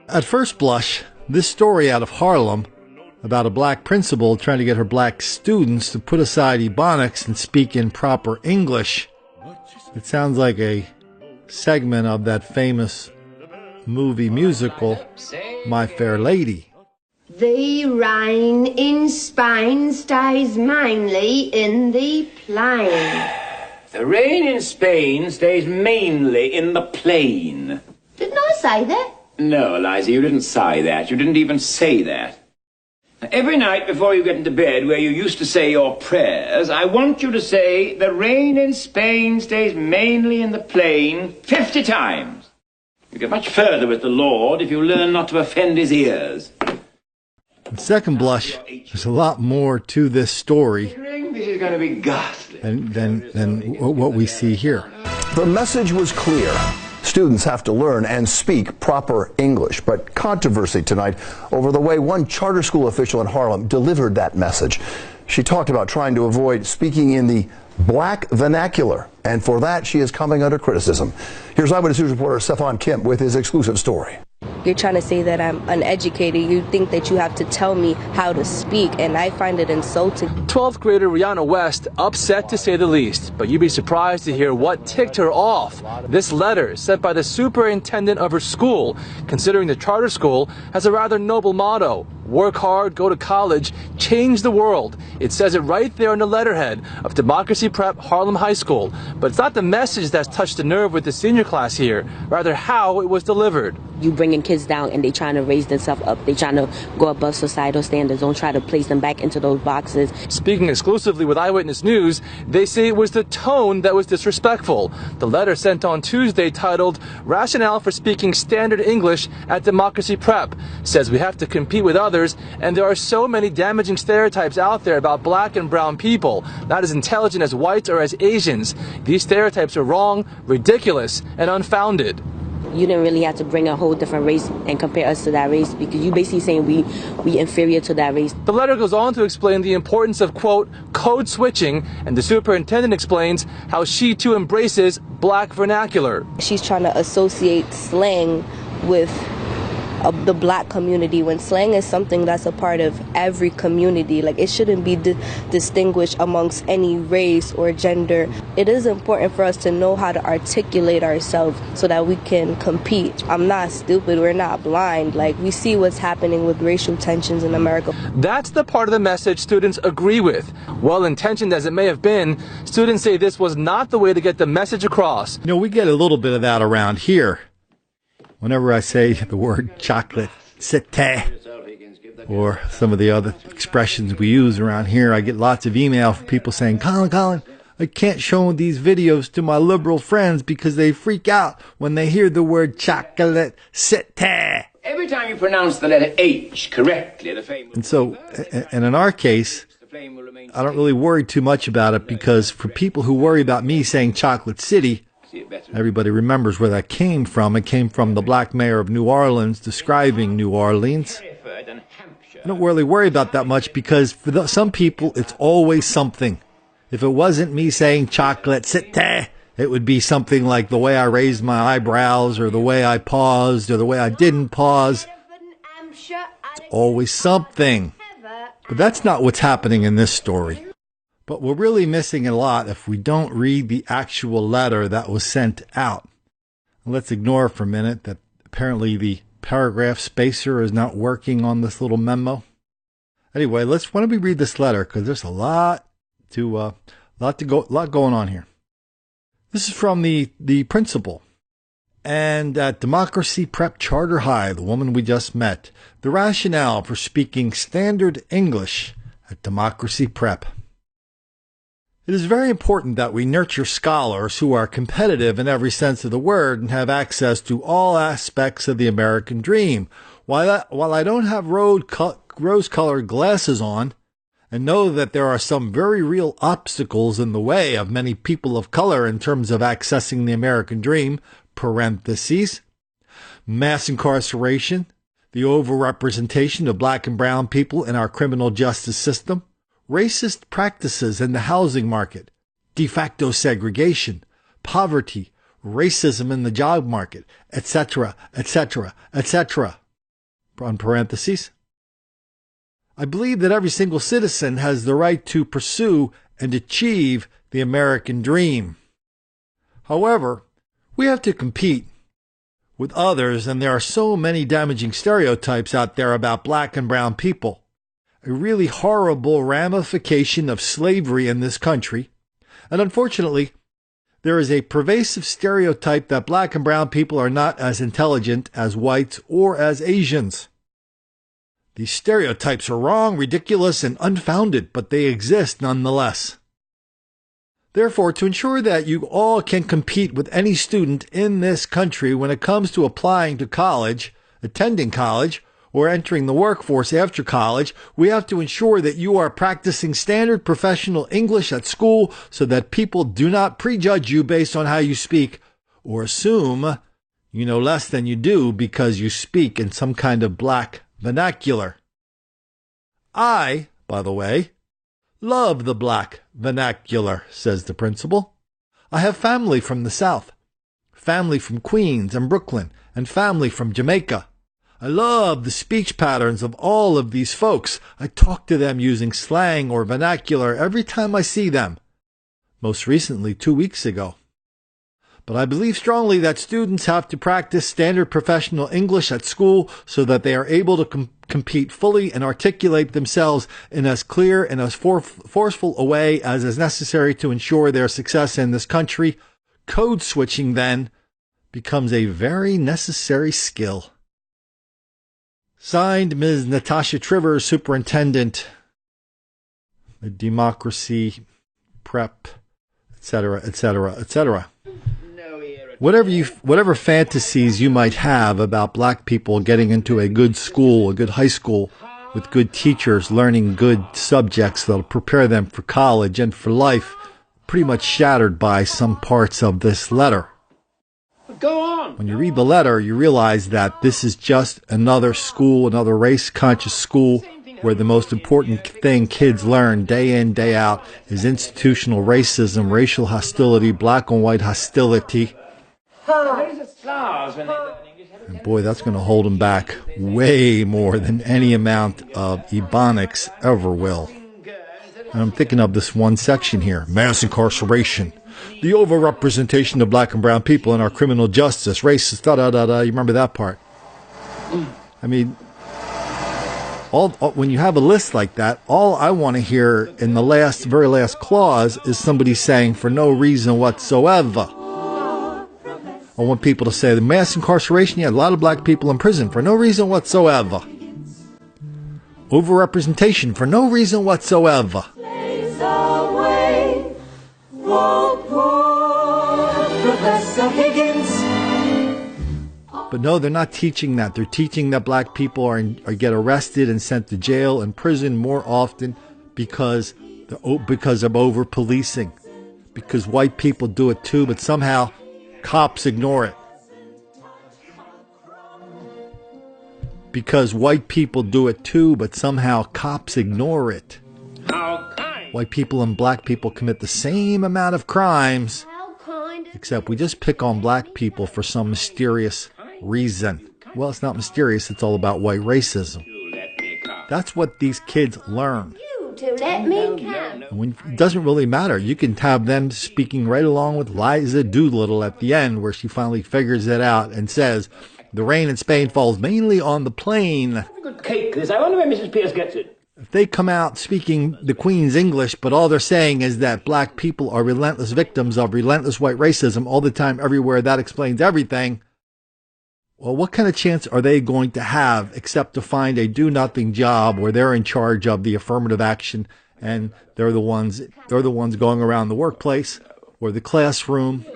At first blush, this story out of Harlem about a black principal trying to get her black students to put aside Ebonics and speak in proper English, it sounds like a segment of that famous movie musical, My Fair Lady. The rain in Spain stays mainly in the plain. The rain in Spain stays mainly in the plain. Didn't I say that? No, Eliza, you didn't say that. You didn't even say that. Now, every night before you get into bed, where you used to say your prayers, I want you to say, the rain in Spain stays mainly in the plain 50 times. You get much further with the Lord if you learn not to offend his ears. At second blush, there's a lot more to this story This is going to be ghastly. than what we see here. The message was clear. Students have to learn and speak proper English. But controversy tonight over the way one charter school official in Harlem delivered that message. She talked about trying to avoid speaking in the black vernacular, and for that she is coming under criticism. Here's Eyewitness News reporter Stefan Kemp with his exclusive story. You're trying to say that I'm uneducated. You think that you have to tell me how to speak, and I find it insulting. 12th grader Rihanna West upset to say the least, but you'd be surprised to hear what ticked her off. This letter sent by the superintendent of her school, considering the charter school has a rather noble motto: work hard, go to college, change the world. It says it right there on the letterhead of Democracy Prep Harlem High School. But it's not the message that's touched the nerve with the senior class here, rather how it was delivered. You bringing kids down and they trying to raise themselves up. They trying to go above societal standards. Don't try to place them back into those boxes. Speaking exclusively with Eyewitness News, they say it was the tone that was disrespectful. The letter sent on Tuesday, titled Rationale for Speaking Standard English at Democracy Prep, says we have to compete with others, and there are so many damaging stereotypes out there about black and brown people, not as intelligent as whites or as Asians. These stereotypes are wrong, ridiculous, and unfounded. You didn't really have to bring a whole different race and compare us to that race, because you basically saying we inferior to that race. The letter goes on to explain the importance of, quote, code switching, and the superintendent explains how she too embraces black vernacular. She's trying to associate slang with the black community, when slang is something that's a part of every community. Like, it shouldn't be distinguished amongst any race or gender. It is important for us to know how to articulate ourselves so that we can compete. I'm not stupid, we're not blind. Like, we see what's happening with racial tensions in America. That's the part of the message students agree with. Well-intentioned as it may have been, students say this was not the way to get the message across. You know, we get a little bit of that around here. Whenever I say the word chocolate cité, or some of the other expressions we use around here, I get lots of email from people saying, Colin, I can't show these videos to my liberal friends because they freak out when they hear the word chocolate cité. Every time you pronounce the letter H correctly, the flame will... And so, and in our case, I don't really worry too much about it, because for people who worry about me saying Chocolate City, everybody remembers where that came from. It came from the black mayor of New Orleans describing New Orleans. I don't really worry about that much, because for some people, it's always something. If it wasn't me saying chocolate cité, it would be something like the way I raised my eyebrows, or the way I paused, or the way I didn't pause. It's always something. But that's not what's happening in this story. But we're really missing a lot if we don't read the actual letter that was sent out. Let's ignore for a minute that apparently the paragraph spacer is not working on this little memo. Anyway, why don't we read this letter, because there's a lot going on here. This is from the principal. And at Democracy Prep Charter High, the woman we just met, the rationale for speaking standard English at Democracy Prep. It is very important that we nurture scholars who are competitive in every sense of the word and have access to all aspects of the American dream. While I don't have rose-colored glasses on and know that there are some very real obstacles in the way of many people of color in terms of accessing the American dream, parentheses, mass incarceration, the overrepresentation of black and brown people in our criminal justice system, racist practices in the housing market, de facto segregation, poverty, racism in the job market, etc., etc., etc. On parentheses. I believe that every single citizen has the right to pursue and achieve the American dream. However, we have to compete with others, and there are so many damaging stereotypes out there about black and brown people. A really horrible ramification of slavery in this country. And unfortunately, there is a pervasive stereotype that black and brown people are not as intelligent as whites or as Asians. These stereotypes are wrong, ridiculous, and unfounded, but they exist nonetheless. Therefore, to ensure that you all can compete with any student in this country when it comes to applying to college, attending college, or entering the workforce after college, we have to ensure that you are practicing standard professional English at school so that people do not prejudge you based on how you speak or assume you know less than you do because you speak in some kind of black vernacular. I, by the way, love the black vernacular, says the principal. I have family from the South, family from Queens and Brooklyn, and family from Jamaica. I love the speech patterns of all of these folks. I talk to them using slang or vernacular every time I see them. Most recently, 2 weeks ago. But I believe strongly that students have to practice standard professional English at school so that they are able to compete fully and articulate themselves in as clear and as forceful a way as is necessary to ensure their success in this country. Code switching, then, becomes a very necessary skill. Signed, Ms. Natasha Trivers, Superintendent, the Democracy Prep, etc., etc., etc. Whatever fantasies you might have about black people getting into a good school, a good high school, with good teachers, learning good subjects that'll prepare them for college and for life, pretty much shattered by some parts of this letter. Go on. When you read the letter, you realize that this is just another school, another race-conscious school, where the most important thing kids learn day in, day out is institutional racism, racial hostility, black and white hostility. And boy, that's going to hold them back way more than any amount of Ebonics ever will. And I'm thinking of this one section here, mass incarceration. The overrepresentation of black and brown people in our criminal justice, racist, da-da-da-da. You remember that part? I mean, when you have a list like that, all I want to hear in the very last clause is somebody saying, for no reason whatsoever. I want people to say, the mass incarceration, yeah, a lot of black people in prison for no reason whatsoever. Overrepresentation for no reason whatsoever. But no, they're not teaching that. They're teaching that black people get arrested and sent to jail and prison more often because of over-policing. Because white people do it too, but somehow cops ignore it. Because white people do it too, but somehow cops ignore it. White people and black people commit the same amount of crimes, except we just pick on black people for some mysterious reason. Well, it's not mysterious. It's all about white racism. That's what these kids learn. It doesn't really matter. You can have them speaking right along with Liza Doolittle at the end, where she finally figures it out and says, the rain in Spain falls mainly on the plain. Good cake, this. I wonder where Mrs. Pierce gets it. If they come out speaking the Queen's English, but all they're saying is that black people are relentless victims of relentless white racism all the time, everywhere, that explains everything. Well, what kind of chance are they going to have except to find a do-nothing job where they're in charge of the affirmative action and they're the ones going around the workplace or the classroom.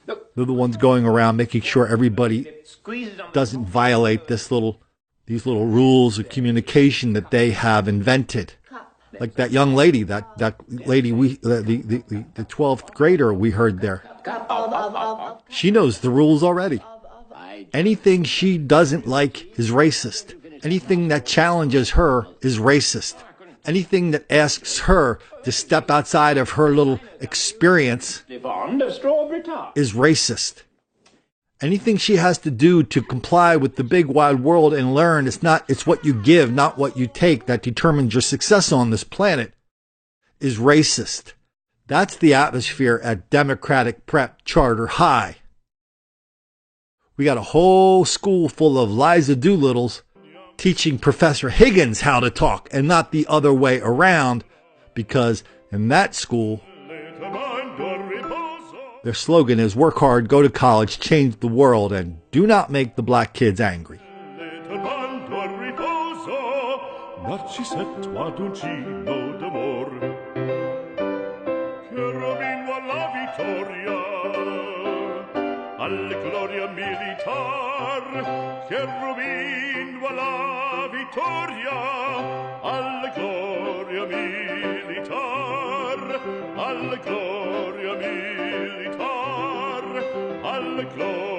They're the ones going around making sure everybody doesn't violate these little rules of communication that they have invented. Like that young lady, the 12th grader we heard there. She knows the rules already. Anything she doesn't like is racist. Anything that challenges her is racist. Anything that asks her to step outside of her little experience is racist. Anything she has to do to comply with the big wide world and learn, it's what you give, not what you take, that determines your success on this planet, is racist. That's the atmosphere at Democratic Prep Charter High. We got a whole school full of Liza Doolittles teaching Professor Higgins how to talk and not the other way around, because in that school, their slogan is work hard, go to college, change the world, and do not make the black kids angry. Alle gloria militar, cherubin la vittoria, alle gloria militar, alle gloria militar, alle gloria